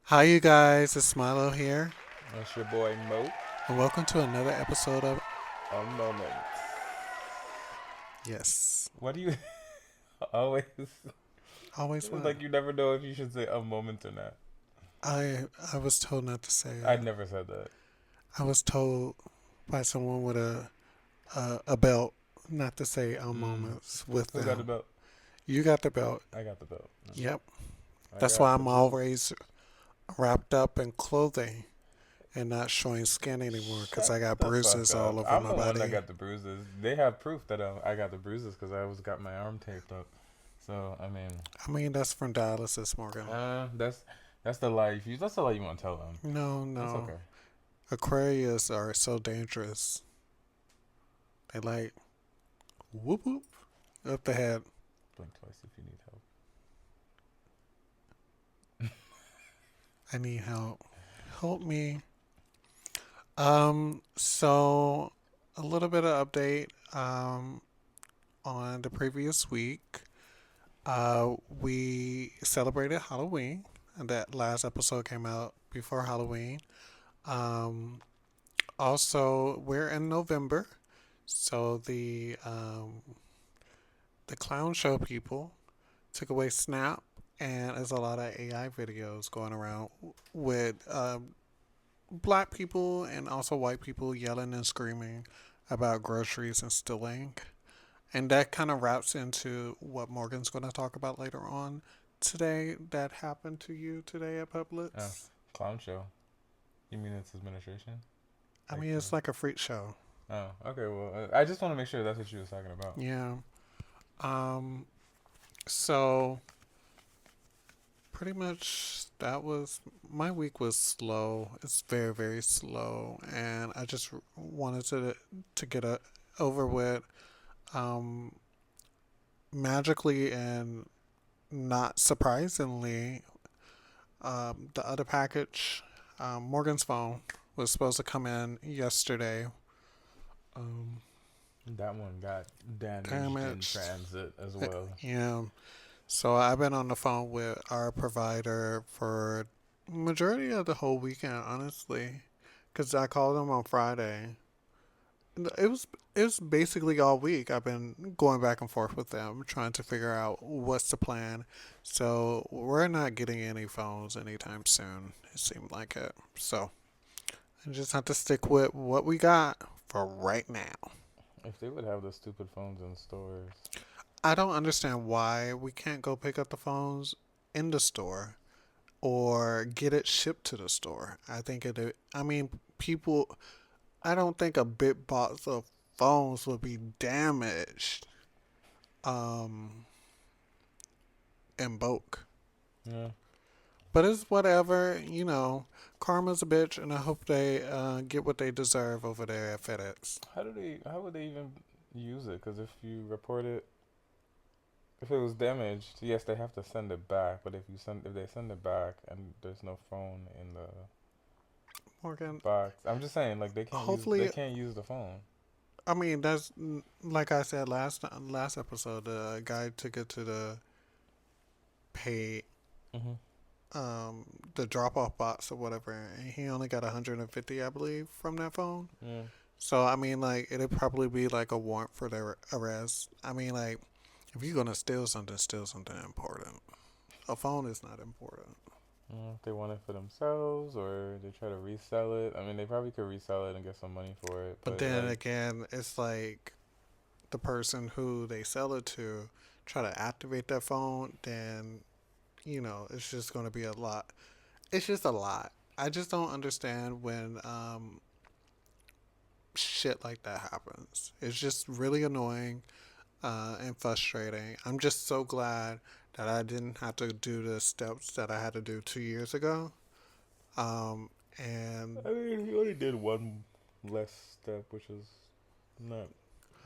Hi, you guys. It's Milo here, That's your boy Mo. and welcome to another episode of A moment. Yes, What do you always always one. like? You never know if you should say a moment or not. I was told not to say I'd it. never said that. I was told by someone with a belt not to say Mm. moments with Who got the them. belt? You got the belt. I got the belt. Yep. I That's got why the I'm bruises. always wrapped up in clothing and not showing skin anymore because Shut I got the fuck bruises all up. over I'm my the one that body. got the bruises. They have proof that I got the bruises because I always got my arm taped up. So I mean, I mean, that's from dialysis, Morgan. that's the life. That's the life you want to tell them. No, It's no. okay. Aquarius are so dangerous. They like whoop whoop up the head. Blink twice if you need help. I need help. Help me. So a little bit of update on the previous week. We celebrated Halloween, and that last episode came out before Halloween. Um, Also, we're in November, so the clown show people took away Snap, and there's a lot of AI videos going around with black people and also white people yelling and screaming about groceries and stealing. And that kind of wraps into what Morgan's going to talk about later on today that happened to you today at Oh, Publix. clown show. You mean it's administration? I Like mean, it's like a freak show. oh, okay. Well, I just want to make sure that's what you was talking about. Yeah. Um, so pretty much that was my week was slow. It's very, very slow. And I just wanted to get a over with. Um, Magically and not surprisingly, the other package, Morgan's phone, was supposed to come in yesterday. Um, That one got damaged in Damaged. transit as well. Yeah. So I've been on the phone with our provider for majority of the whole weekend, honestly, because I called them on Friday. It was it was basically all week. I've been going back and forth with them, trying to figure out what's the plan. So we're not getting any phones anytime soon. It seemed like it. So I just have to stick with what we got for right now. If they would have the stupid phones in stores, I don't understand why we can't go pick up the phones in the store or get it shipped to the store. I think it. I mean, people. I don't think a big box of phones would be damaged um, in bulk. yeah. But it's whatever, Karma's a bitch, and I hope they get what they deserve over there at FedEx. How do they? How would they even use it? Because if you report it, if it was damaged, yes, they have to send it back. But if they send it back and there's no phone in the Morgan, box, I'm just saying like they hopefully, can't use the phone. I mean that's like I said last episode. The guy took it to the pay Mhm. the drop off box or whatever, and he only got 150, I believe, from that phone. Yeah. So I mean, like it'd probably be like a warrant for their arrest. I mean, like if you're gonna steal something important. A phone is not important. If they want it for themselves or they try to resell it. I mean, they probably could resell it and get some money for it. But But then like, again, it's like the person who they sell it to try to activate that phone, then it's just gonna be a lot. It's just a lot. I just don't understand when shit like that happens. It's just really annoying and frustrating. I'm just so glad that I didn't have to do the steps that I had to do 2 years ago. And I mean, he only did one less step, which is not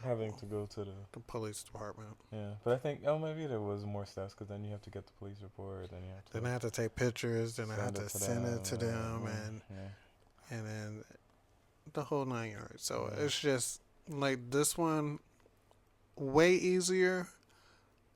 having to go to the the police department. yeah. But I think maybe there was more steps because then you have to get the police report, then you have Then to I had to take pictures. Then I had send it to to send them. it to them, Yeah, and then the whole 9 yards. So yeah. it's just like this one way easier.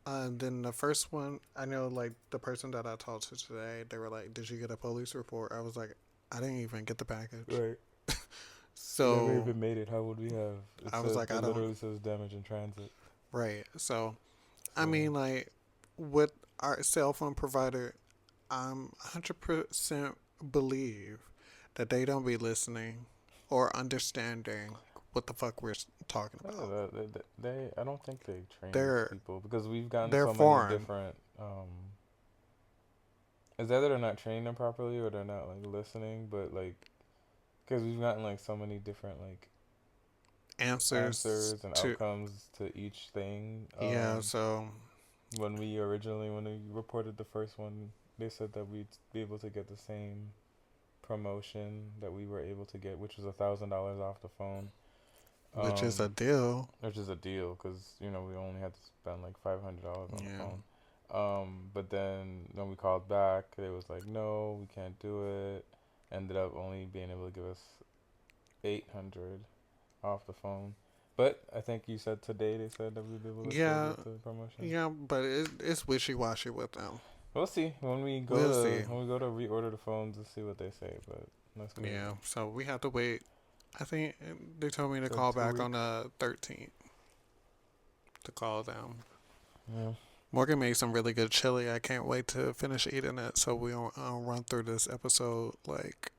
Then the first one, I know, like the person that I talked to today, they were like, "Did you get a police report?" I was like, "I didn't even get the package." Right. We never So even made it. How would we have? It I was said like, "I it don't." literally says damage in transit. Right. So I So mean, like with our cell phone provider, I'm 100% believe that they don't be listening or understanding what the fuck we're talking about. I don't think they train these They're people because we've gotten they're so many foreign. different. It's either they're not training them properly or they're not like listening, but like because we've gotten like so many different like Answers answers and to outcomes to each thing. yeah. So When we reported the first one, they said that we'd be able to get the same promotion that we were able to get, which was $1,000 off the phone. which is a deal. Which is a deal because we only had to spend like $500 on the Yeah. phone. But then when we called back, they was like, no, we can't do it. Ended up only being able to give us 800 off the phone. But I think you said today they said that we'd be able to still Yeah. get the promotion. Yeah. But it's wishy washy with them. We'll see We'll see. when we go to reorder the phones and see what they say. But that's crazy. Yeah. So we have to wait. I think they told me to So call two back on weeks. the 13th to call them. Yeah. Morgan made some really good chili. I can't wait to finish eating it. So we'll run through this episode like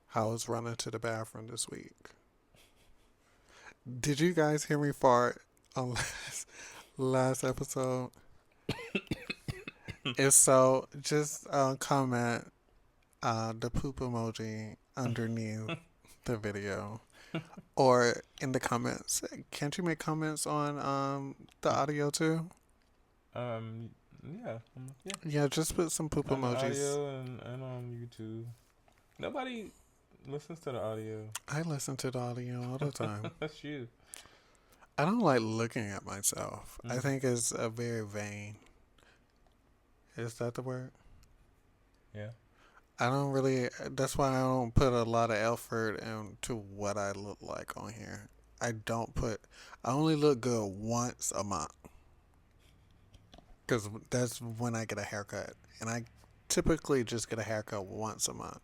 how I was running to the bathroom this week. Did you guys hear me fart on last episode? If so, just comment the poop emoji underneath the video or in the comments. Can't you make comments on the audio too? Um. Yeah. Yeah. Yeah, just put some poop On the emojis. audio and on YouTube. Nobody listens to the audio. I listen to the audio all the time. That's you. I don't like looking at myself. I Mm. think it's a very vain. Is that the word? Yeah. I don't really. That's why I don't put a lot of effort into what I look like on here. I don't put. I only look good once a month because that's when I get a haircut, and I typically just get a haircut once a month.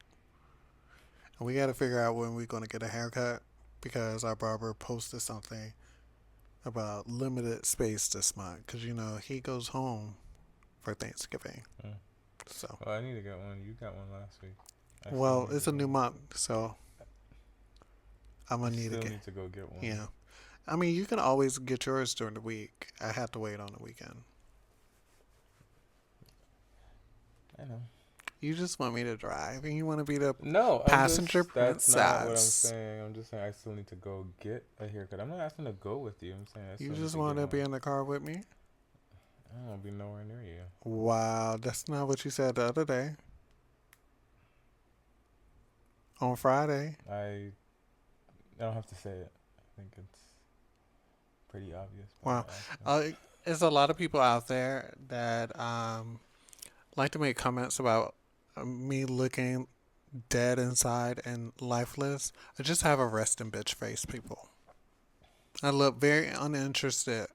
And we got to figure out when we're going to get a haircut because our barber posted something about limited space this month because he goes home for Thanksgiving. Mm. So, Well, I need to get one. You got one last week. I still well, need to it's a go. new month, so I'm I gonna need to still get. need to go get one. Yeah, I mean, you can always get yours during the week. I have to wait on the weekend. I know. You just want me to drive, and you want to be the No, passenger that's not what I'm princess. saying. I'm just saying I still need to go get a haircut. I'm not asking to go with you. I'm saying I You still need just to want get to be one. in the car with me. I don't want to be nowhere near you. Wow, that's not what you said the other day on Friday. I don't have to say it. I think it's pretty obvious by Wow, accident. uh, there's a lot of people out there that like to make comments about me looking dead inside and lifeless. I just have a resting bitch face, people. I look very uninterested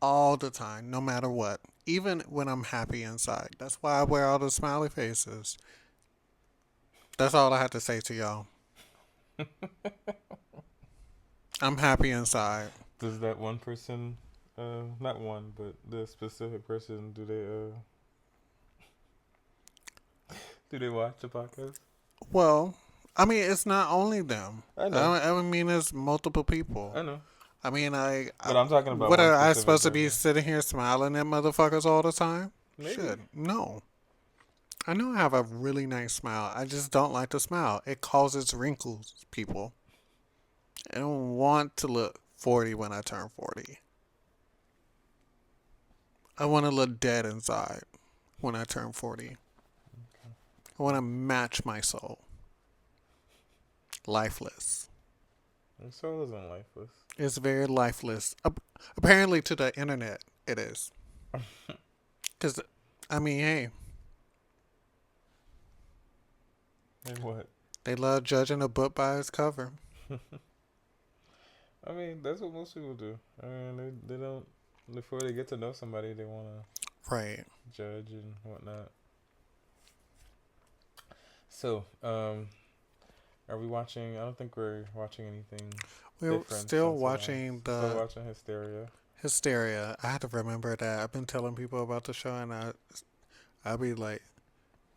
all the time, no matter what. Even when I'm happy inside. That's why I wear all the smiley faces. That's all I have to say to y'all. I'm happy inside. Does that one person, not one, but the specific person, do they watch the podcast? Well, I mean, it's not only them. I know, I mean, it's multiple people. I know, I mean, but I'm talking about what one are I specific supposed to be person. sitting here smiling at motherfuckers all the time? Maybe. Shit, no. I know I have a really nice smile. I just don't like to smile. It causes wrinkles, people. I don't want to look 40 when I turn 40. I want to look dead inside when I turn 40. I want to match my soul. Lifeless. And soul isn't lifeless. It's very lifeless. Apparently, to the internet, it is. Because, I mean, hey, Like what? they love judging a book by its cover. I mean, that's what most people do. I mean, they don't. before they get to know somebody, they want to Right. judge and whatnot. So, are we watching? I don't think we're watching anything We're different still since the last. watching Still the watching Hysteria. Hysteria. I had to remember that. I've been telling people about the show, and I'll be like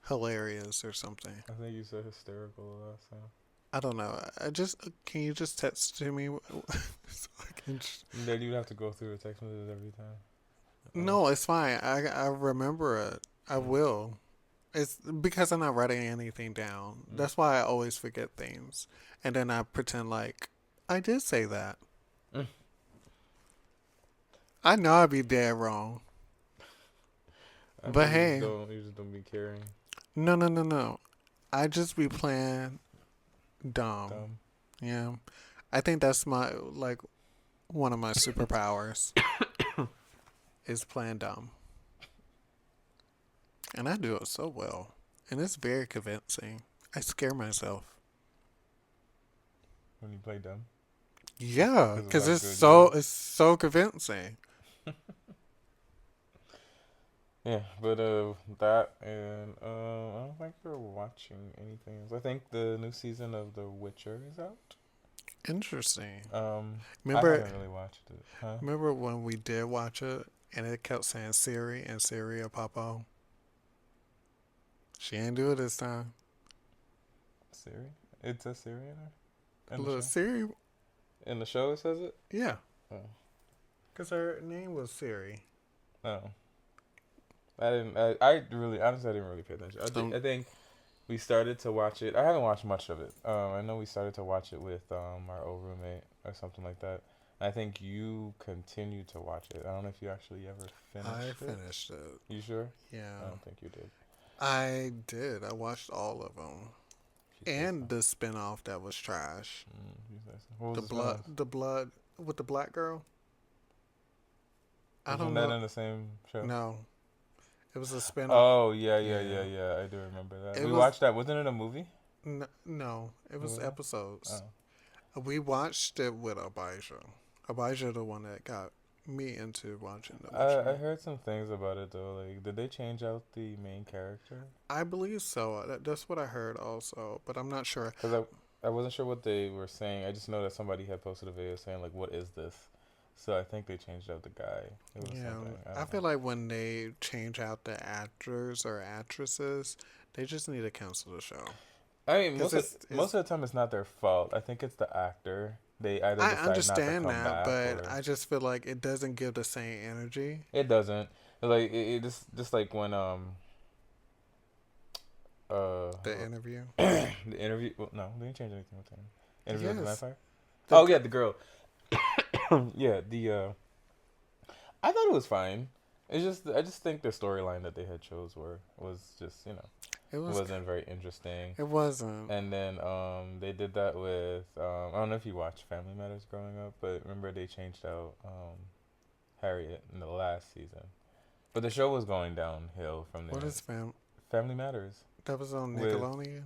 hilarious or something. I think you said hysterical last time. I don't know. I just can you just text to me so I can. And then you'd have to go through the text messages every time. No, it's fine. I remember it. I Mm. will. It's because I'm not writing anything down. Mm. That's why I always forget things, and then I pretend like I did say that. Mm. I know I'd be dead wrong, I but mean, hey, you just don't be caring. no, no, no, no. I just be playing dumb. Dumb. Yeah, I think that's my like one of my superpowers is playing dumb, and I do it so well, and it's very convincing. I scare myself. When you play dumb. Yeah, Because of because how good you are. it's so convincing. Yeah, but that and I don't think we're watching anything else. I think the new season of The Witcher is out. Interesting. I Remember, haven't really watched it. Huh? remember when we did watch it and it kept saying Siri and Siri or Papa? She ain't do it this time. Siri? It says Siri in her? In the Look, show? Siri, In the show it says it? yeah, Oh. because her name was Siri. No. I didn't I really honestly I didn't really pay attention. I think we started to watch it. I haven't watched much of it. I know we started to watch it with our old roommate or something like that. I think you continued to watch it. I don't know if you actually ever I finished it. finished it. You sure? Yeah, I don't think you did. I did. I watched all of them. If you say And so. the spinoff that was trash. If you say so. What The was the blood, spinoff? the blood with the black girl. I don't Wasn't that know. in the same show? No, it was a spinoff. Oh yeah, Yeah, I do remember that. it We was watched that. Wasn't it a movie? no, it What was was it? episodes. Oh. We watched it with Abijah. Abijah, the one that got me into watching The I Witcher. heard some things about it though. Like, did they change out the main character? I believe so. That's what I heard also, but I'm not sure. Because I wasn't sure what they were saying. I just know that somebody had posted a video saying like, "What is this?" So I think they changed out the guy. It was Yeah, something. I I don't know. feel like when they change out the actors or actresses, they just need to cancel the show I mean, because most of the time it's not their fault. I think it's the actor. They either I decide not to understand come that, back but or I just feel like it doesn't give the same energy. it doesn't. Like it just like when uh The interview. the interview. Well, no, they didn't change anything with him. Interview with the Yes. vampire. The, Oh yeah, the girl. Yeah, the I thought it was fine. It's just I just think the storyline that they had chose was just it was. wasn't very interesting. It wasn't. And then they did that with I don't know if you watched Family Matters growing up, but remember they changed out Harriet in the last season. But the show was going downhill from What there. is fam? Family Matters That was on with Nickelodeon.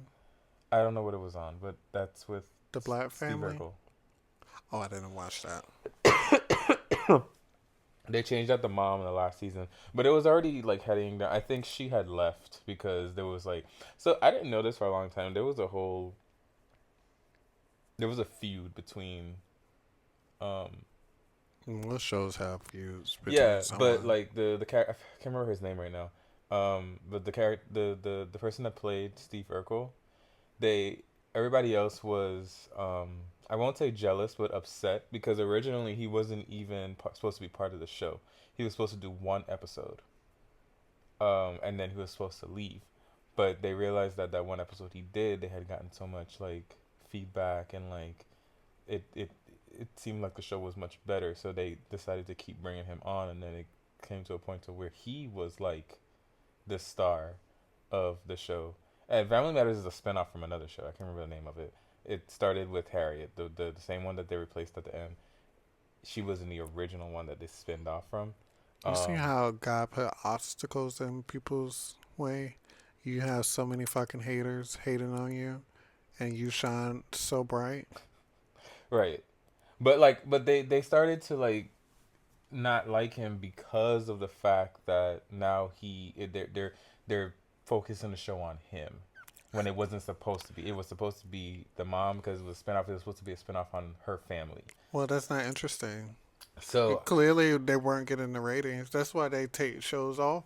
I don't know what it was on, but that's with The Black Steve Family. Urkel. Oh, I didn't watch that. They changed out the mom in the last season, but it was already like heading down. I think she had left because there was like, so I didn't know this for a long time. There was a feud between, um, Most shows have feuds between yeah, but someone. like the character, I can't remember his name right now. But the character, the person that played Steve Urkel, they everybody else was I won't say jealous but upset because originally he wasn't even supposed to be part of the show. He was supposed to do one episode, and then he was supposed to leave, but they realized that that one episode he did, they had gotten so much like feedback and like it it seemed like the show was much better, so they decided to keep bringing him on, and then it came to a point to where he was like the star of the show. And Family Matters is a spinoff from another show. I can't remember the name of it. It started with Harriet, the same one that they replaced at the end. She was in the original one that they spinned off from. You see Um, how God put obstacles in people's way? You have so many fucking haters hating on you, and you shine so bright. right. But like, but they started to like not like him because of the fact that now they're focusing the show on him when it wasn't supposed to be. It was supposed to be the mom because it was a spinoff. It was supposed to be a spinoff on her family. Well, that's not interesting. So, Clearly, they weren't getting the ratings. That's why they take shows off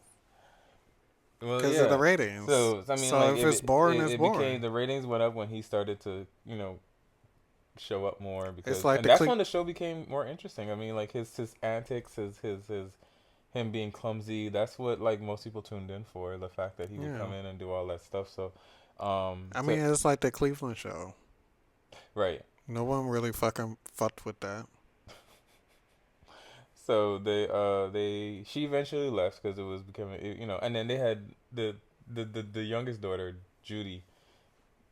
well, because of the yeah. ratings. So I mean, So like if it's boring, it's it became boring. the ratings went up when he started to show up more It's because like and the that's click. when the show became more interesting. I mean, like his antics, his him being clumsy. That's what like most people tuned in for. The fact that he would Yeah, come in and do all that stuff. So, I so mean, it's like the Cleveland show. right. No one really fucking fucked with that. So they she eventually left because it was becoming and then they had the youngest daughter Judy.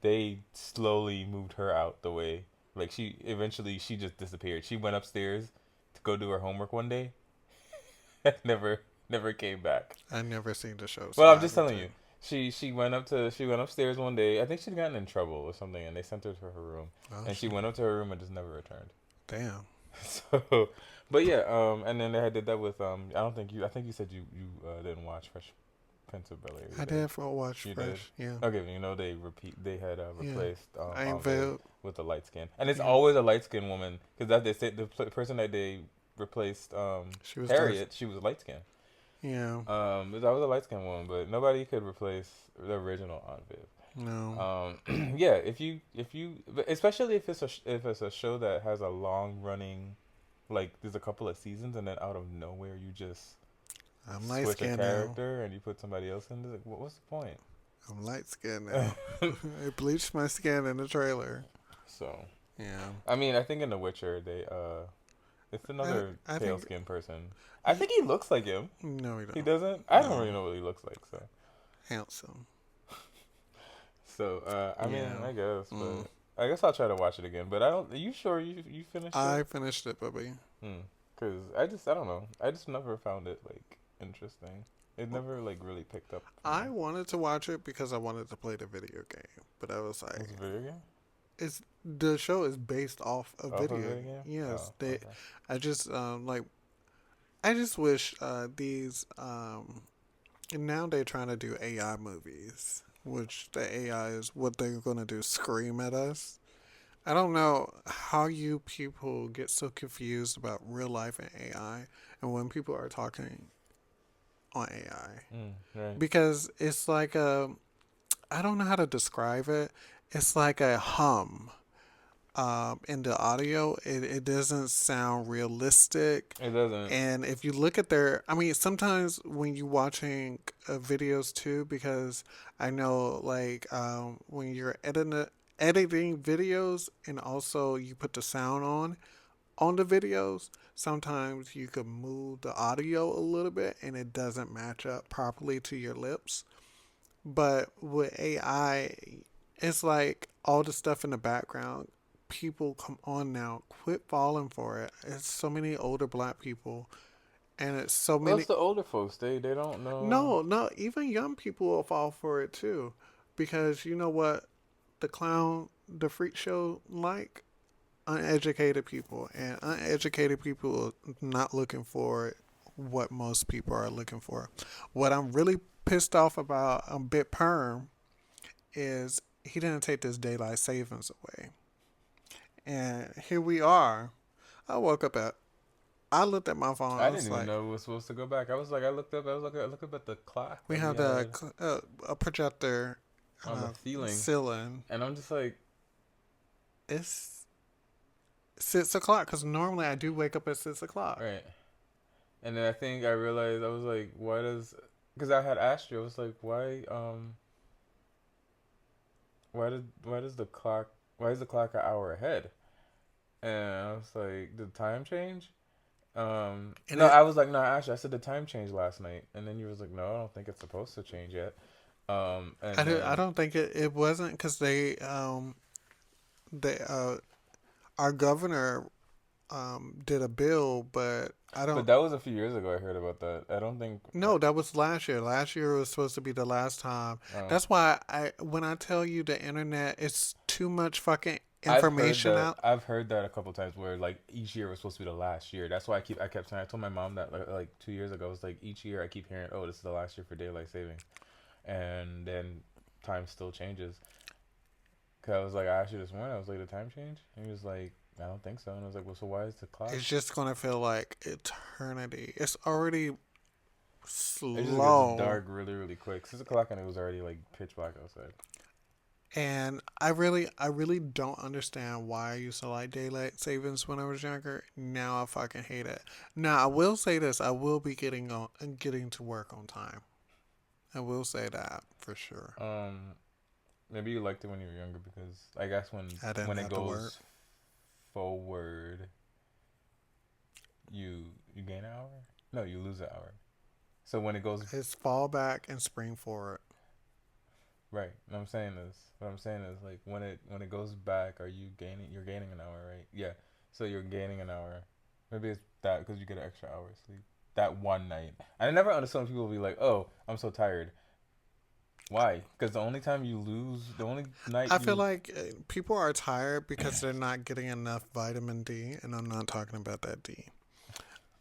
They slowly moved her out the way. Like she just disappeared. She went upstairs to go do her homework one day. Never came back. I never seen the show, so Well, I'm I just don't telling you. think. She went upstairs one day. I think she'd gotten in trouble or something, and they sent her to her room. Oh And she shit! went up to her room and just never returned. Damn. So, but yeah, and then they did that with I don't think you. I think you said you didn't watch Fresh Prince of Bel Air. I You did. did for watch You did. Fresh. Yeah, Okay, they had yeah. replaced I ain't Aunt Viv Viv. with a light skin, and it's Yeah, always a light skinned woman because that they said person that they replaced she was dark. Harriet, she was light skinned. Yeah. That was a light skinned woman, but nobody could replace the original Aunt Viv. No. Yeah, but especially if it's a show that has a long running, like there's a couple of seasons, and then out of nowhere you just I'm light switch a skinned now. character and you put somebody else in. It's like, what's the point? I'm light skinned now. I bleached my skin in the trailer. So, Yeah. I mean, I think in The Witcher it's I another I pale think skinned person. I think he looks like him. no, we He don't. doesn't. I don't really No, know what he looks like. So, handsome. I mean, Yeah. I guess, Mm. but I guess I'll try to watch it again. But I don't. Are you sure you finished it? I finished it, baby. Cause I don't know. I just never found it like interesting. It never like really picked up for me. I wanted to watch it because I wanted to play the video game, but I was like, It's a video game. it's the show is based off a Off a video. video game. Yes, Oh, they. okay. I just like. I just wish these now they're trying to do AI movies, which the AI is what they're gonna do. Scream at us. I don't know how you people get so confused about real life and AI, and when people are talking on AI, Right. because it's like a I don't know how to describe it. It's like a hum. In the audio, it doesn't sound realistic. It doesn't. And if you look at their, I mean, sometimes when you watching videos too, because I know like when you're editing videos and also you put the sound on the videos, sometimes you can move the audio a little bit and it doesn't match up properly to your lips. But with AI, it's like all the stuff in the background. People come on now, quit falling for it. It's so many older black people, and it's so Well, it's many. the older folks. They don't know. No, no, even young people will fall for it too, because you know what, the clown, the freak show like uneducated people, and uneducated people are not looking for what most people are looking for. What I'm really pissed off about Bit Perm is he didn't take this daylight savings away. And here we are. I woke up at, I looked at my phone. I I didn't was even like, know we were supposed to go back. I was like, I looked up. I looked up at the clock we that we have had a projector on the ceiling, ceiling. and I'm just like, It's 6 o'clock because normally I do wake up at 6 o'clock. right. And then I think I realized I was like, why does? Because I had asked you, I was like, why is the clock an hour ahead? And I was like, did the time change? And No, it, I was like, no, actually, I said the time changed last night, and then you was like, no, I don't think it's supposed to change yet. And I then don't think it wasn't because they our governor did a bill, but I but don't. that was a few years ago. I heard about that. I don't think. No, that was last year. Last year was supposed to be the last time. Oh, That's why when I tell you the internet, it's too much fucking information out. I've heard that a couple times where like each year was supposed to be the last year. That's why I kept saying, I told my mom that like 2 years ago. I was like, each year I keep hearing, oh, this is the last year for daylight saving, and then time still changes. Cause I was like, I asked you this morning. I was like, the time change? And he was like, I don't think so. And I was like, well, so why is the clock? It's just gonna feel like eternity. It's already It just gets slow. dark really, really quick. 6 o'clock and it was already like pitch black outside. And I really don't understand why I used to like daylight savings when I was younger. Now I fucking hate it. Now I will say this: I will be getting to work on time. I will say that for sure. Um, Maybe you liked it when you were younger because I guess I didn't when it have to work. goes forward, you gain an hour. No, you lose an hour. So when it goes It's fall back and spring forward. right, what I'm saying is like when it goes back, are you gaining? You're gaining an hour, right? Yeah. So you're gaining an hour. Maybe it's that because you get an extra hour of sleep that one night. I never understand when people be like, "Oh, I'm so tired." Why? Because the only night I feel you. like people are tired because they're not getting enough vitamin D, and I'm not talking about that D.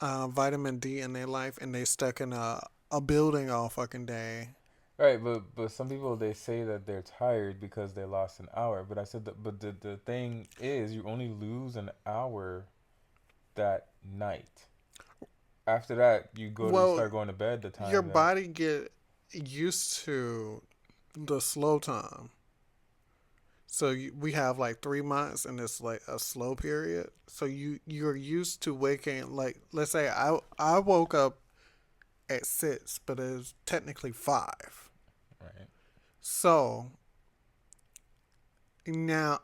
Vitamin D in their life, and they stuck in a building all fucking day. Right, but some people they say that they're tired because they lost an hour. But I said that, but the thing is, you only lose an hour that night. After that, you Well, start going to bed the your time that. body get used to the slow time. So we have like 3 months, and it's like a slow period. So you're used to waking like let's say I woke up at 6, but it's technically 5. Right. So now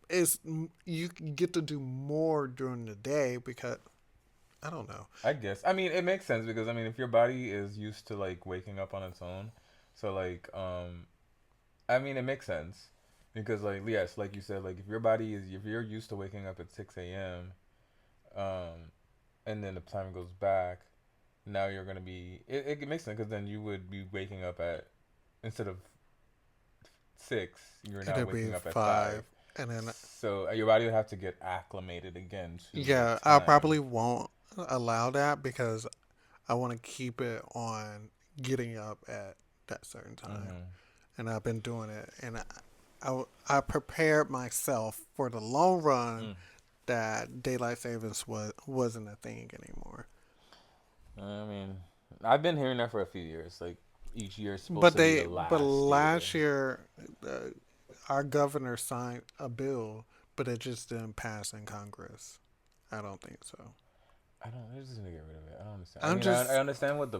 it's you get to do more during the day because I don't know. I guess. I mean, it makes sense because I mean, if your body is used to like waking up on its own, so like I mean, it makes sense because like yes, like you said, like if you're used to waking up at 6 a.m. um and then the time goes back, now you're gonna be it makes sense because then you would be waking up at instead of 6, you're now It'll be waking up at 5. 5, and then So your body would have to get acclimated again to the yeah, I time. probably won't allow that because I want to keep it on getting up at that certain time, Hmm. and I've been doing it, and I prepared myself for the long run Mm. that daylight savings wasn't a thing anymore. I mean, I've been hearing that for a few years. Like each year is supposed But to be the but last year. last year, uh, our governor signed a bill, but it just didn't pass in Congress. I don't think so. I don't. They're just gonna get rid of it. I don't understand. I I'm mean, I just understand what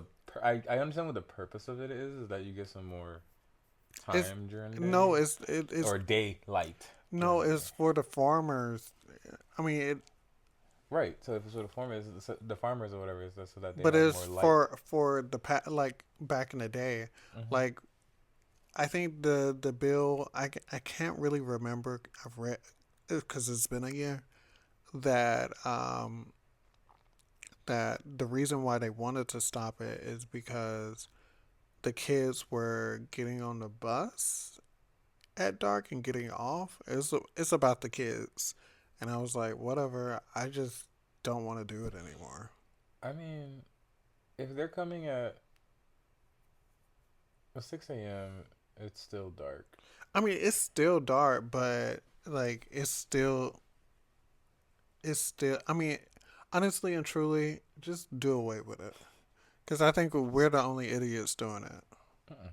I understand what the purpose of it is that you get some more it's time during the day no, it's or daylight during no, the day. it's for the farmers. I mean, Right. So if it's what the farmers or whatever is so that they but have it's more light. for the like back in the day, Hmm. like I think the bill I can't really remember. I've read because it's been a year that that the reason why they wanted to stop it is because the kids were getting on the bus at dark and getting off. It's about the kids, and I was like, whatever. I just don't want to do it anymore. I mean, if they're coming at 6 a.m., it's still dark. I mean, it's still dark, but like it's still. I mean, honestly and truly, just do away with it. Because I think we're the only idiots doing it. Uh-uh.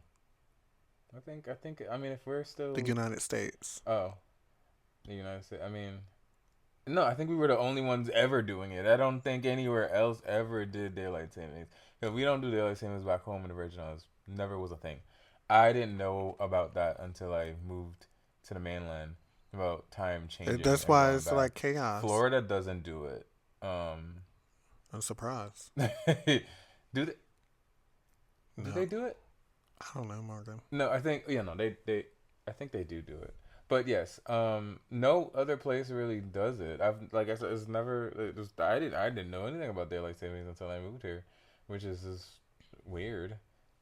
I think. I mean, if we're The still. United States. Oh, the United States. I mean, no, I think we were the only ones ever doing it. I don't think anywhere else ever did daylight savings. Because we don't do daylight savings back home in the Virgin Islands. Never was a thing. I didn't know about that until I moved to the mainland about time changing That's and why going it's back. like chaos. Florida doesn't do it. I'm surprised. do they? Do they No, do it? I don't know, Morgan. No, I think yeah, no, they I think they do it. But yes, no other place really does it. I've like I said, it's never. I didn't know anything about daylight savings until I moved here, which is just weird.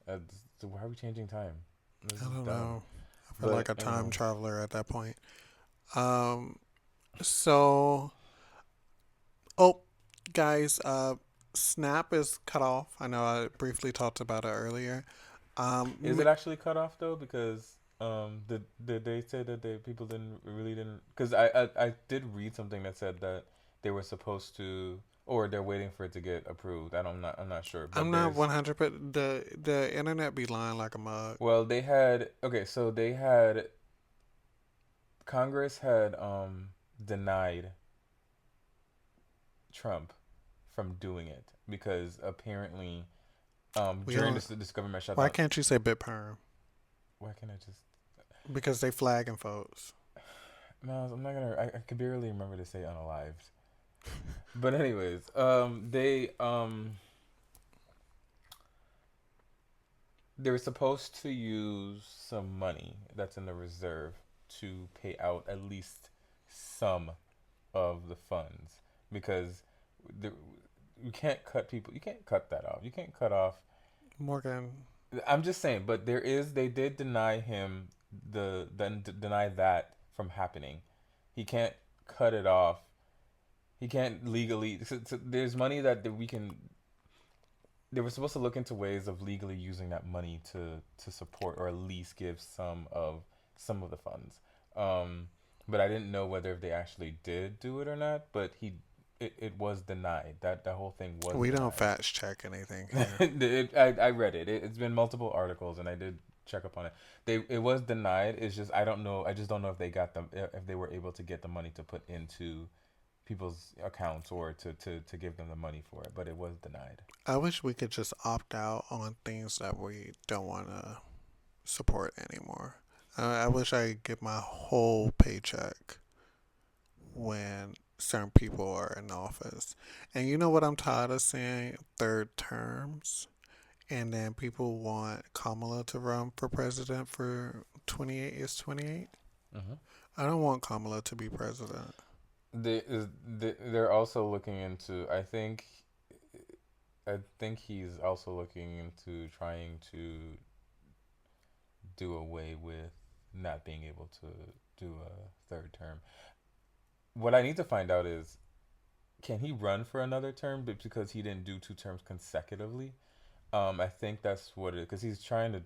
Uh, so why are we changing time? This I is don't dumb. know. or like But a time anyway, traveler at that point. Um, so oh, guys, Snap is cut off. I know I briefly talked about it earlier. is it actually cut off though? Because did they say that they people didn't, because I did read something that said that they were supposed to, or they're waiting for it to get approved. I'm not sure, I'm but not there's, 100, but the internet be lying like a mug. well, they had, okay, so they had, Congress had denied Trump from doing it because apparently We during don't. this government Why shutdown. can't you say BitPerm? Why can't I just, Because they flagging folks. Miles, I'm not gonna, I could barely remember to say unalived. But anyways, they were supposed to use some money that's in the reserve to pay out at least some of the funds, because the, you can't cut people. You can't cut that off. You can't cut off. Morgan, I'm just saying, but there is. They did deny him deny that from happening. He can't cut it off. He can't legally. So there's money that we can. They were supposed to look into ways of legally using that money to support, or at least give some of the funds. Um, but I didn't know whether if they actually did do it or not. But it was denied. That whole thing was we don't denied. fact check anything here. I read it. It's been multiple articles, and I did check up on it. It was denied. It's just I don't know. I just don't know if they got them, if they were able to get the money to put into people's accounts, or to give them the money for it. But it was denied. I wish we could just opt out on things that we don't want to support anymore. I wish I could get my whole paycheck when certain people are in office. And you know what I'm tired of seeing? Third terms. And then people want Kamala to run for president for 28 is 28. Hmm. I don't want Kamala to be president. They're also looking into. I think he's also looking into trying to do away with not being able to do a third term. What I need to find out is, can he run for another term? But because he didn't do two terms consecutively, I think that's what it. Because he's trying to.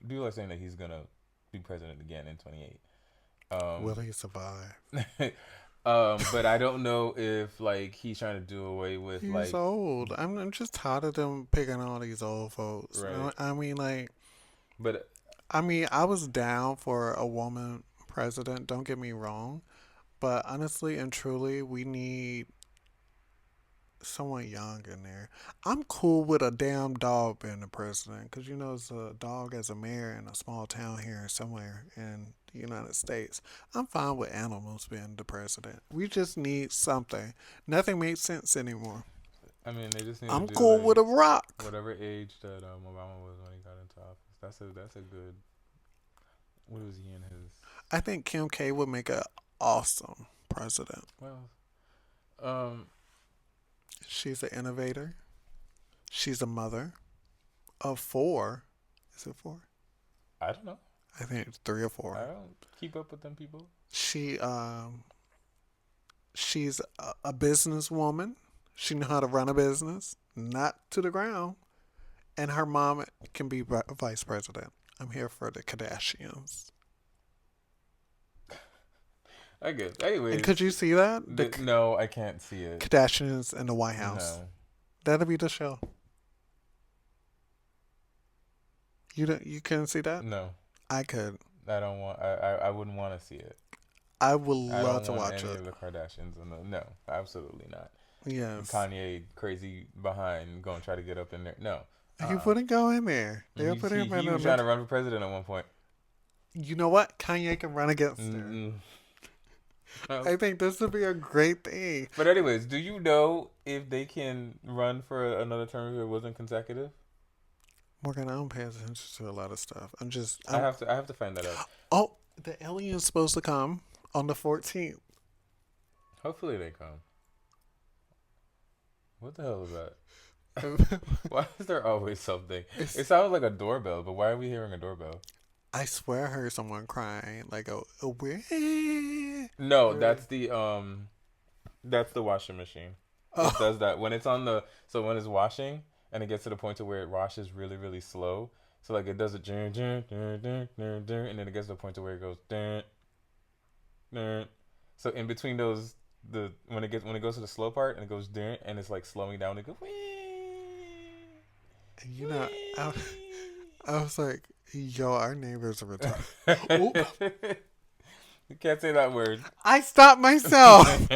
People are saying that he's gonna be president again in 28. Will he survive? But I don't know if like he's trying to do away with He's like, old. I'm just tired of them picking all these old folks. right. I mean, like, But I was down for a woman president. Don't get me wrong, but honestly and truly, we need someone young in there. I'm cool with a damn dog being the president because you know, it's a dog as a mayor in a small town here somewhere in the United States. I'm fine with animals being the president. We just need something. Nothing makes sense anymore. I mean, they just need to I'm do cool with a like rock. whatever age that Obama was when he got into office. That's a good. What was he in his? I think Kim K would make an awesome president. Well, um, She's an innovator. She's a mother of four. Is it four? I don't know. I think it's three or I four. don't keep up with them people. She she's a businesswoman. She know how to run a business, not to the ground. And her mom can be vice president. I'm here for the Kardashians. I guess. And Anyways, could you see that the no, I can't see it. Kardashians in the White House? No, That'll be the show. You don't, you couldn't see that? no. I could. I don't want. I wouldn't want to see it. I would I love don't to want watch any it. of the Kardashians. No, absolutely not. And Yes. Kanye crazy behind going to try to get up in there. No. He wouldn't go in there. They'll put him in He was trying to run for president at one point. You know what? Kanye can run against her. Mm-mm. I think this would be a great thing. But anyways, do you know if they can run for another term if it wasn't consecutive? Morgan, I don't pay attention to a lot of stuff. I have to find that out. Oh, the alien's supposed to come on the 14th. Hopefully they come. What the hell is that? Why is there always something? It sounds like a doorbell, but why are we hearing a doorbell? I swear I heard someone crying like a wee. No, Really? that's the washing machine. It Oh, does that when it's on the so when it's washing and it gets to the point to where it washes really really slow. So like it does it and then it gets to the point to where it goes dun. So in between those the when it goes to the slow part and it goes dun and it's like slowing down it goes wee you know, I, wee. I was like, yo, our neighbors are retarded. Oop! You can't say that word. I stopped myself.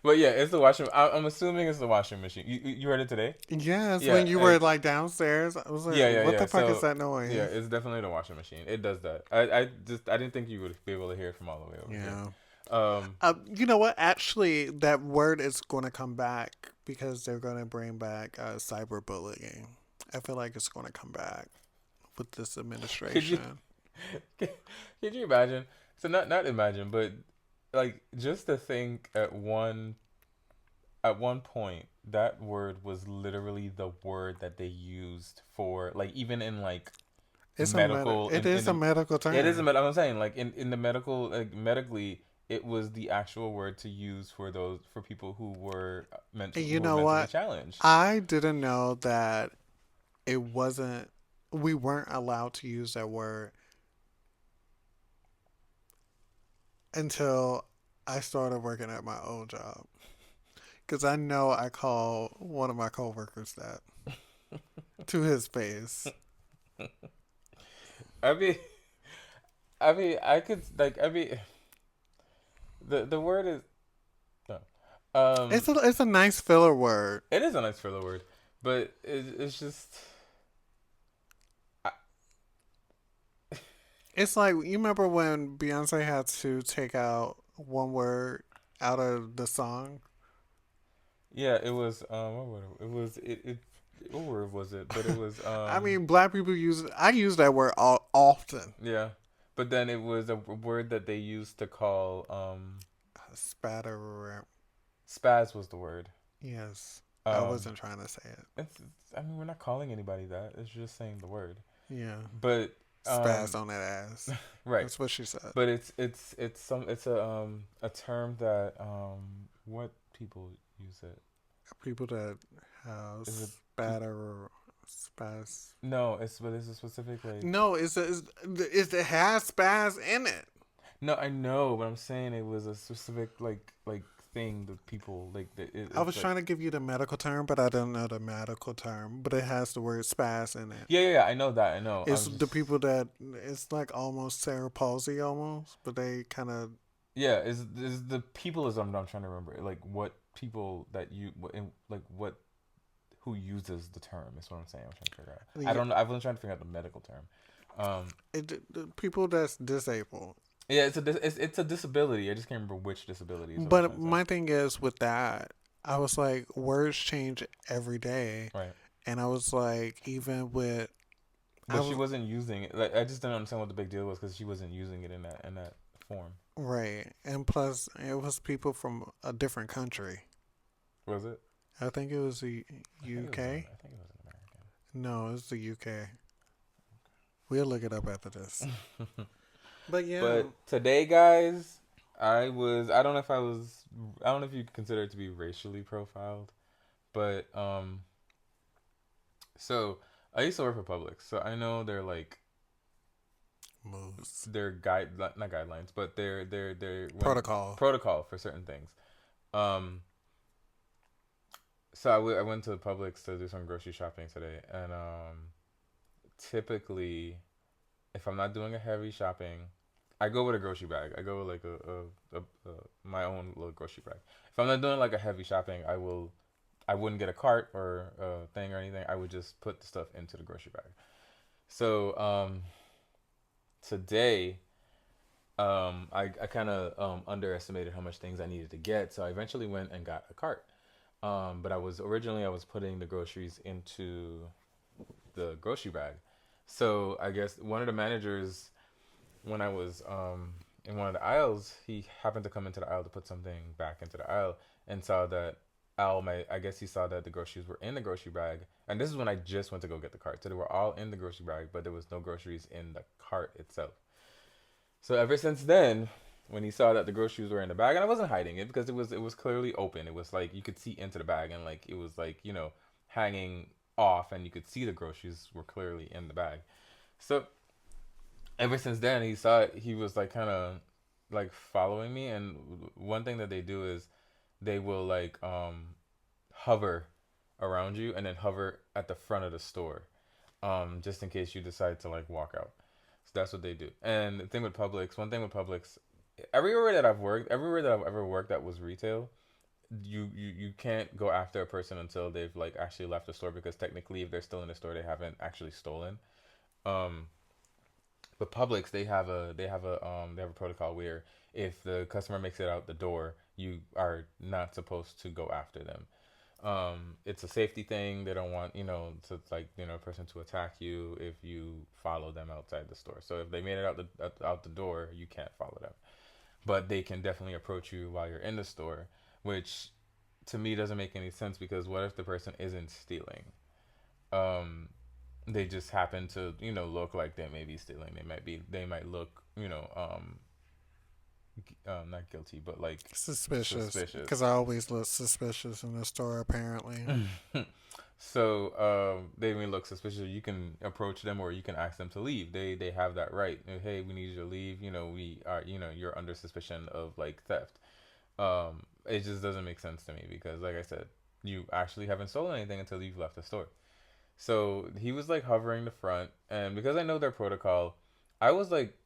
But yeah, it's the washing. I'm assuming it's the washing machine. You heard it today? Yes, Yeah, when you were like downstairs, I was like, what yeah. the fuck is So that yeah, noise? it's definitely the washing machine. It does that. I didn't think you would be able to hear it from all the way over here. Yeah. Um, You know what? Actually, that word is going to come back because they're going to bring back cyberbullying. I feel like it's going to come back with this could you administration. could you imagine? So not imagine, but like just to think at one point that word was literally the word that they used for like even in like medical It is in a the medical it is a term. I'm saying like in the medical like medically it was the actual word to use for those for people who were And mental you who were know mentally what? challenged. I didn't know that it wasn't, we weren't allowed to use that word until I started working at my old job. Because I know I call one of my coworkers that to his face. I mean I could like the word is no. um It's a nice filler word. it is a nice filler word, but it's just I, It's like you remember when Beyonce had to take out one word out of the song. yeah it was it was it what word was it? But it was I mean, black people use. I use that word all, often. yeah, but then it was a word that they used to call Spatter. spaz was the word. Yes, I Um, wasn't trying to say it. I mean, we're not calling anybody that. It's just saying the word. Yeah, But spaz on that ass. right. That's what she said. But it's a term that what people use it. People that have Is it spatter, spaz. no? But it's a specific like. No, it has spaz in it. No, I know, but I'm saying it was a specific like thing that people like that I was it's like trying to give you the medical term, but I don't know the medical term. But it has the word spaz in it. yeah, I know that I know. It's I'm the just people that it's like almost cerebral palsy almost, but they kind of yeah is the people is I'm trying to remember like what people that you like what who uses the term is what I'm saying. I'm trying to figure out. I yeah, don't know. I wasn't trying to figure out the medical term. Um, the people that's disabled. yeah, it's a disability. I just can't remember which disability is what I'm But trying to say. my thing is with that, I was like, words change every day, Right. and I was like, even with I But she was wasn't using it. Like I just didn't understand what the big deal was because she wasn't using it in that form. right, and plus it was people from a different country. Was it? I think it was the I think it was UK. I think it was an No, it's the UK. We'll look it up after this. American. But yeah, But today, guys, I don't know if I don't know if you consider it to be racially profiled, but so I used to work for Publix, so I know they're like moves their guide not guidelines, but their when protocol. protocol for certain things. Um, so I went to Publix to do some grocery shopping today, and typically if I'm not doing a heavy shopping, I go with a grocery bag. I go with like my own little grocery bag. If I'm not doing like a heavy shopping, I wouldn't get a cart or a thing or anything. I would just put the stuff into the grocery bag. So today I kind of underestimated how much things I needed to get, so I eventually went and got a cart. But I was putting the groceries into the grocery bag. So I guess one of the managers, when I was in one of the aisles, he happened to come into the aisle to put something back into the aisle and saw that I guess he saw that the groceries were in the grocery bag, and this is when I just went to go get the cart. So they were all in the grocery bag, but there was no groceries in the cart itself. So ever since then, when he saw that the groceries were in the bag, and I wasn't hiding it because it was clearly open. It was like you could see into the bag, and like it was like hanging off, and you could see the groceries were clearly in the bag. So ever since then, he saw it. He was like kind of like following me, and one thing that they do is they will like hover around you and then hover at the front of the store, just in case you decide to like walk out. So that's what they do. And the thing with Publix, one thing with Publix, everywhere that I've ever worked that was retail, you can't go after a person until they've like actually left the store, because technically if they're still in the store they haven't actually stolen. Um, but Publix, they have a protocol where if the customer makes it out the door, you are not supposed to go after them. It's a safety thing. They don't want a person to attack you if you follow them outside the store. So if they made it out the door, you can't follow them. But they can definitely approach you while you're in the store, which to me doesn't make any sense, because what if the person isn't stealing? Um, they just happen to look like they may be stealing. They might look not guilty, but like Suspicious, suspicious. because I always look suspicious in the store. Apparently, So they may look suspicious. You can approach them, or you can ask them to leave. They have that right. Hey, we need you to leave. We are you're under suspicion of like theft. It just doesn't make sense to me, because like I said, you actually haven't stolen anything until you've left the store. So he was like hovering the front, and because I know their protocol, I was like,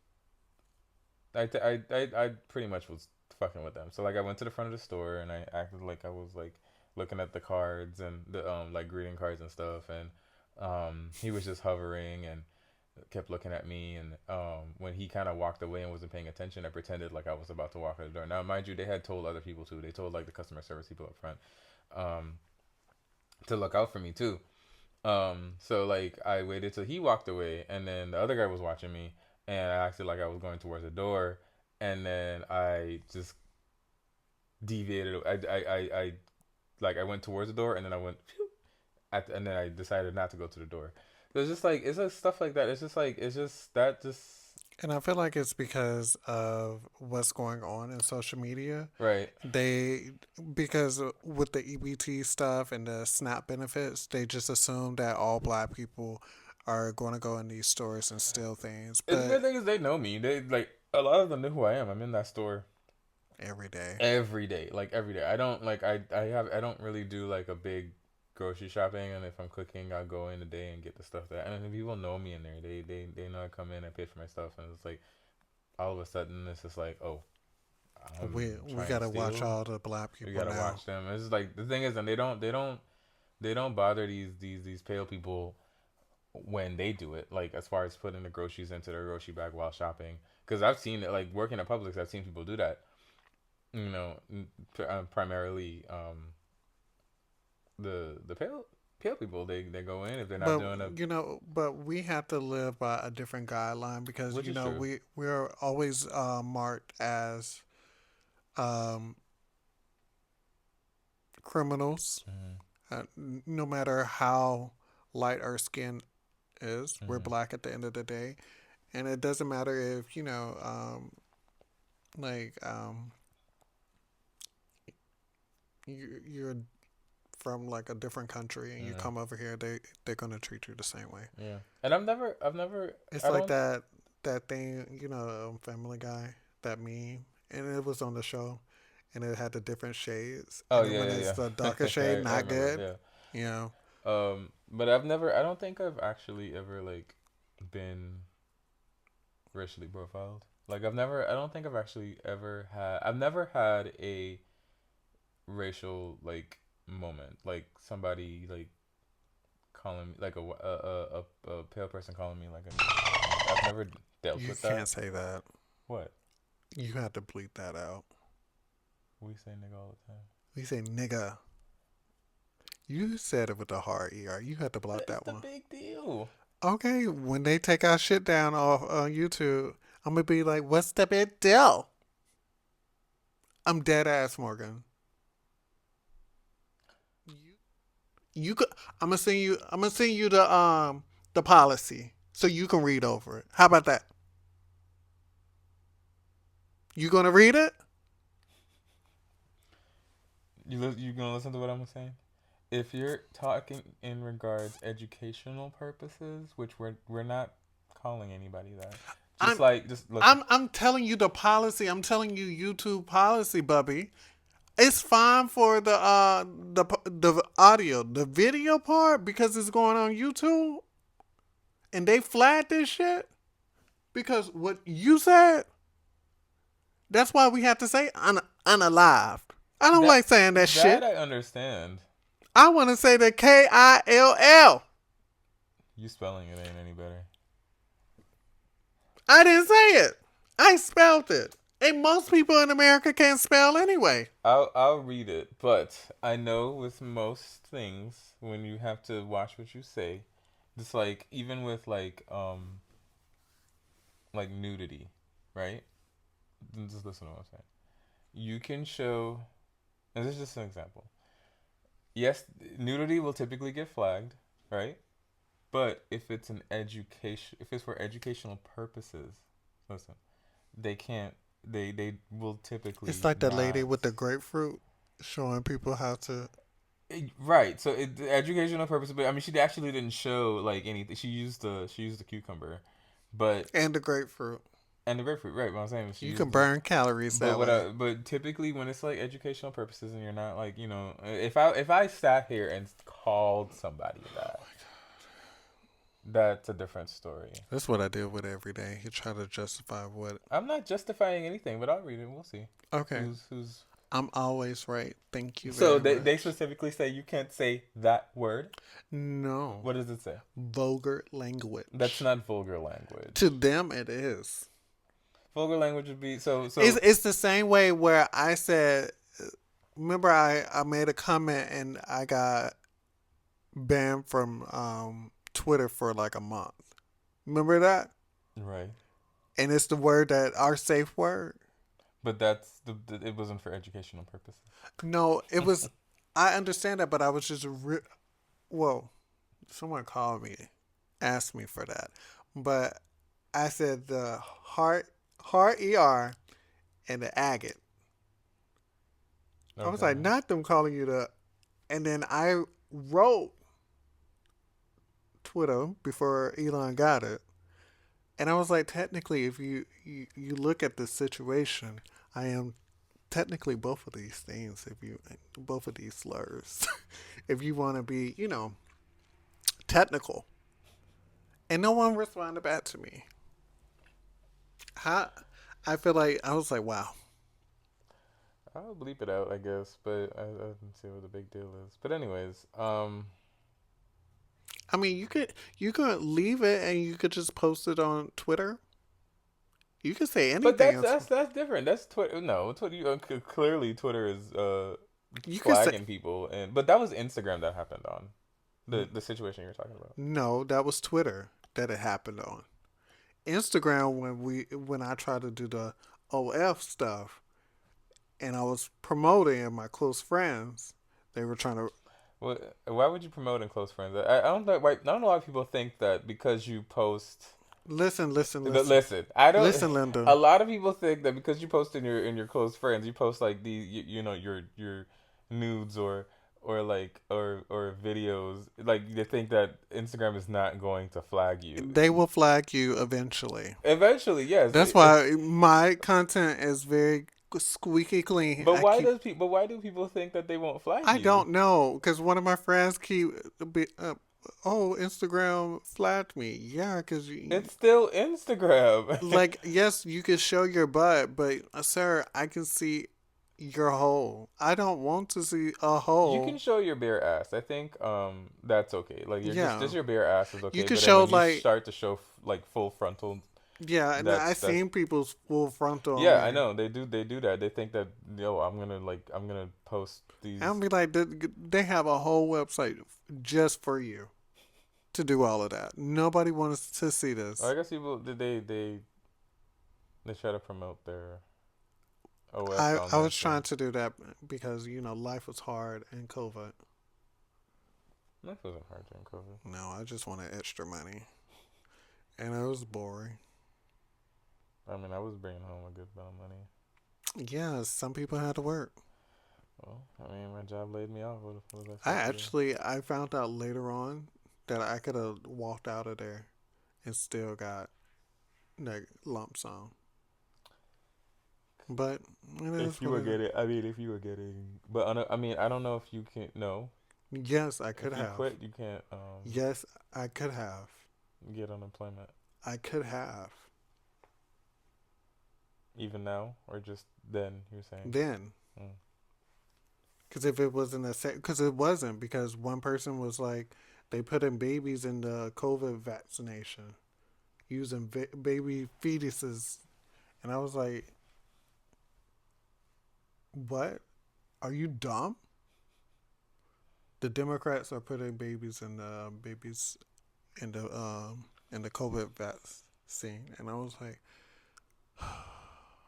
I pretty much was fucking with them. So like I went to the front of the store and I acted like I was like looking at the cards and the like greeting cards and stuff, and he was just hovering and kept looking at me, and when he kind of walked away and wasn't paying attention, I pretended like I was about to walk out the door. Now mind you, they had told other people too. They told like the customer service people up front um to look out for me too. So like I waited till he walked away, and then the other guy was watching me, and I acted like I was going towards the door, and then I just deviated. I like I went towards the door, and then I went, phew, and then I decided not to go to the door. So it's just like it's just stuff like that. It's just like it's just that just and I feel like it's because of what's going on in social media. right. They because with the EBT stuff and the SNAP benefits, they just assume that all black people are going to go in these stores and steal things. And the But good thing is they know me. They like a lot of them know who I am. I'm in that store every day, every day, like every day. I don't like I don't really do like a big grocery shopping, and if I'm cooking, I'll go in a day and get the stuff that. And then people know me in there. They know I come in and pay for my stuff, and it's like all of a sudden it's just like, oh, we trying to gotta watch steal. all the black We people gotta now. watch them. It's just like the thing is, and they don't bother these pale people when they do it. Like as far as putting the groceries into their grocery bag while shopping, because I've seen it. Like working at Publix, I've seen people do that. Primarily the pale people. They go in if they're not But doing a, but we have to live by a different guideline because which is true. we're always marked as um, criminals. Hmm. No matter how light our skin is, we're Hmm. black at the end of the day, and it doesn't matter if like you're from like a different country and you Hmm. come over here, they're gonna treat you the same way. Yeah, and I've never, It's I like don't. that thing, Family Guy, that meme, and it was on the show, and it had the different shades, Oh and then yeah, when yeah, it's the yeah. darker shade, I not remember. good. Yeah. You know, But I've never. I don't think I've actually ever like been racially profiled. Like I've never. I don't think I've actually ever had. I've never had a racial like moment, like somebody like calling me like a pale person calling me like a nigga. Like I've never dealt you with can't that. say that. What? You have to bleep that out. We say nigga all the time. We say nigga. You said it with the hard er. You had to block What's that the one. big deal? Okay, when they take our shit down off on YouTube, I'm gonna be like, "What's the big deal?" I'm dead ass, Morgan. You could. I'm gonna send you. I'm gonna send you the policy so you can read over it. How about that? You gonna read it? You gonna listen to what I'm saying? If you're talking in regards educational purposes, which we're not calling anybody that. I'm Just listen. I'm telling you the policy. I'm telling you YouTube policy, Bubby. It's fine for the audio, the video part because it's going on YouTube, and they flagged this shit because what you said. That's why we have to say unalive. I don't That like saying that that shit. I understand. I want to say the KILL. You spelling it ain't any better. I didn't say it. I spelled it. And most people in America can't spell anyway. I'll read it, but I know with most things when you have to watch what you say, just like even with like nudity, right? Just listen to what I'm saying. You can show, and this is just an example. Yes, nudity will typically get flagged, right? But if it's an education, if it's for educational purposes, listen, they can't. They will typically It's like that lady not. with the grapefruit showing people how to. Right. So educational purposes, but I mean, she actually didn't show like anything. She used the cucumber, but And the grapefruit. and the grapefruit. Right. What I'm saying is she You used can the. burn calories But that way. but typically when it's like educational purposes and you're not like if I sat here and called somebody that, that's a different story. That's what I deal with every day. You try to justify what. I'm not justifying anything, but I'll read it. We'll see. Okay. Who's I'm always right. Thank you So very they much. specifically say you can't say that word. No. What does it say? Vulgar That's language. not vulgar language. To them, it is. Vulgar language would be It's the same way where I said, remember I made a comment and I got banned from Twitter for like a month. Remember that? right. And it's the word that our safe word. But that's it wasn't for educational purposes. No, it was. I understand that, but I was just well. Someone called me, asked me for that, but I said the heart and the agate. I was like, Okay. not them calling you the. And then I wrote Twitter before Elon got it. And I was like, technically, if you look at the situation, I am technically both of these things. If you both of these slurs, if you want to be, technical, and no one responded back to me. How I feel like I was like, wow. I'll bleep it out, I guess, but I don't see what the big deal is. But anyways, I mean, you could leave it and you could just post it on Twitter. You could say but anything. that's different. That's Twitter. No, Twitter. Clearly, Twitter is You could say flagging people, and but that was Instagram that happened on the situation you're talking about. no. That was Twitter that it happened on. Instagram when I tried to do the OF stuff and I was promoting and my close friends, they were trying to Well, why would you promote in close friends? I don't know why. I don't know why people think that because you post. listen, listen, listen, Listen, I don't. listen, Linda. A lot of people think that because you post in your close friends, you post like your nudes or videos. Like they think that Instagram is not going to flag you. They will flag you eventually. Eventually, yes. That's why my content is very squeaky clean. But why do people think that they won't flag I you? don't know because one of my friends keep oh, Instagram flagged me. Yeah, because It's still Instagram. like yes, you can show your butt, but sir, I can see your hole. I don't want to see a You can hole. show your bare ass. I think that's okay. Like you're just Yeah, your bare ass is you okay. can But then show when you like start to show like full frontal, yeah, and I that's seen people's full frontal on yeah. I there. know they do that. They think that I'm gonna post I'll these. be like, they have a whole website just for you to do all of that. Nobody wants to see I this. guess people they try to promote their OS I on I there was too. trying to do that because life was hard and COVID. Life wasn't hard during COVID. No, I just wanted extra money, and it was boring. I mean, I was bringing home a good amount of money. Yeah, some people had to work. Well, I mean, my job laid me off. What was I I supposed to do? actually I found out later on that I could have walked out of there and still got like lump sum. But it is If you what were it is. getting, I mean, if you were getting, but I mean, I don't know if you can. No, Yes, I could if you have. quit, you can't Yes, I could have. get unemployment. I could have. Even now, or just then? You're saying. Then, Mm. because if it wasn't because it wasn't because one person was like they put in babies in the COVID vaccination using baby fetuses, and I was like, what? Are you dumb? The Democrats are putting babies in the COVID vaccine, and I was like,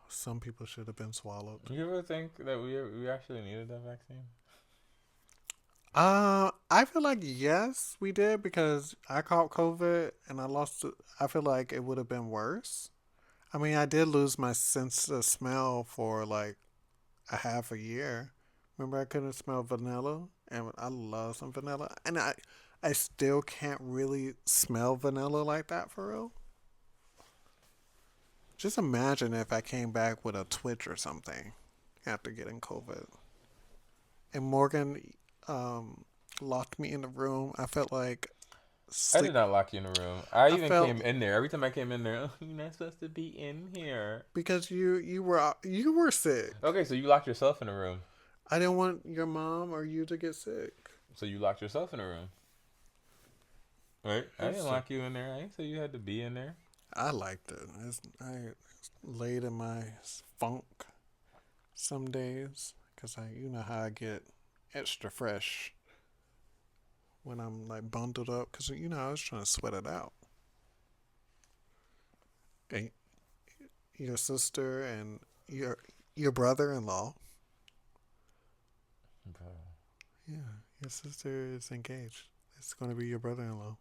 some people should have been swallowed. You ever think that we actually needed that vaccine? I feel like yes, we did because I caught COVID and I lost. I feel like it would have been worse. I mean, I did lose my sense of smell for like a half a year. Remember, I couldn't smell vanilla, and I love some vanilla, and I still can't really smell vanilla like that for real. Just imagine if I came back with a twitch or something after getting COVID. And Morgan locked me in the room. I felt like I did sleep. not lock you in the room. I I even felt came in there. Every time I came in there, oh, you're not supposed to be in here. because you were sick. Okay, so you locked yourself in a room. I didn't want your mom or you to get sick. So you locked yourself in a room. Right? I didn't It's- lock you in there. I didn't say you had to be in there. I liked it. I laid in my funk some days because you know how I get extra fresh when I'm like bundled up because you know I was trying to sweat it out. And your sister and your brother-in-law, Bro. yeah, your sister is engaged. It's going to be your brother-in-law.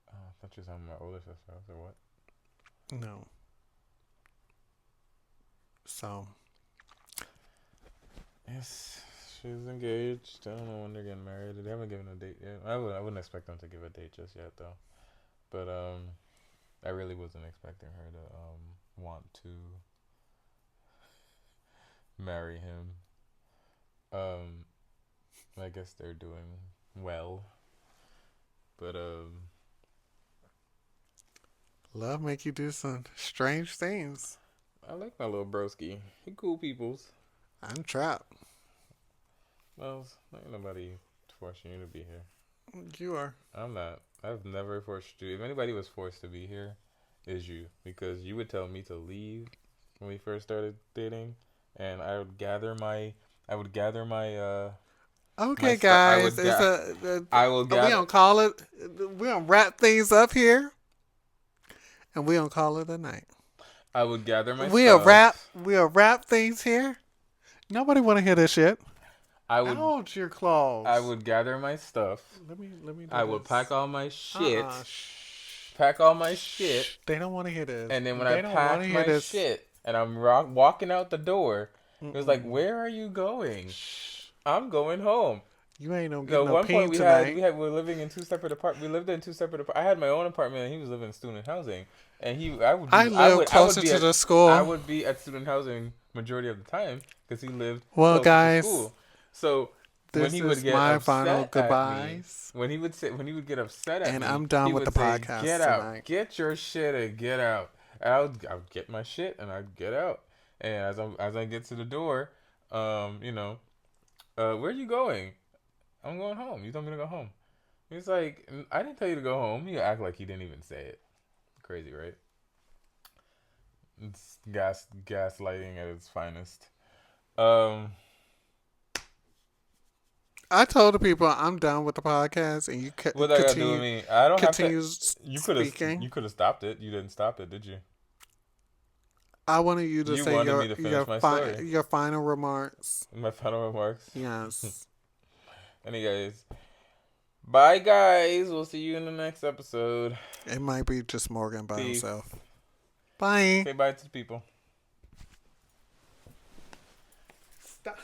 I thought you were talking about my older sister. I was like, what? No, so Yes, she's engaged. I don't know when they're getting married. They haven't given a date yet. I wouldn't expect them to give a date just yet, though. But I really wasn't expecting her to want to marry him. I guess they're doing well, but love make you do some strange things. I like my little broski. He cool peoples. I'm trapped. Well, ain't nobody forcing you to be here. You are. I'm not. I've never forced you. If anybody was forced to be here, is you, because you would tell me to leave when we first started dating, and I would gather my Okay, I guys. would It's I will we gather. don't call it. We don't wrap things up here, and we don't call it a night. I would gather my We'll stuff. wrap. We'll wrap things here. Nobody want to hear this shit. I would. Ouch, your claws. I would gather my stuff. Let me. Do I would this. pack all my shit. Shh. Pack all my shit. Shh. They don't want to hear this. And then when They I don't wanna packed hear my this. shit and I'm walking out the door, it was like, "Where are you going?" Shh. I'm going home. You ain't no So getting at no one peen point tonight. we were living in two separate apartments. We lived in two separate apartments. I had my own apartment and he was living in student housing. And I live closer to the school. I would be at student housing majority of the time because he lived Well, closer guys, to school. So when this he would is get my upset final at goodbyes. me, when he would get upset at And me, I'm done he with would the say, podcast "Get tonight." out, get your shit and get out." And I would get my shit and I'd get out. And as I get to the door, where are you going? I'm going home. You told me to go home. He's like, I didn't tell you to go home. He act like he didn't even say it. Crazy, right? It's gaslighting at its finest. I told the people I'm done with the podcast, and you What that got to do with me? I don't have continue to. You speaking. could have stopped it. You didn't stop it, did you? I wanted you to You say wanted me to finish my story. your final remarks. My final remarks. Yes. Anyways, Bye, guys. We'll see you in the next episode. It might be just Morgan by Peace. himself. Bye. Say bye to the people. Stop.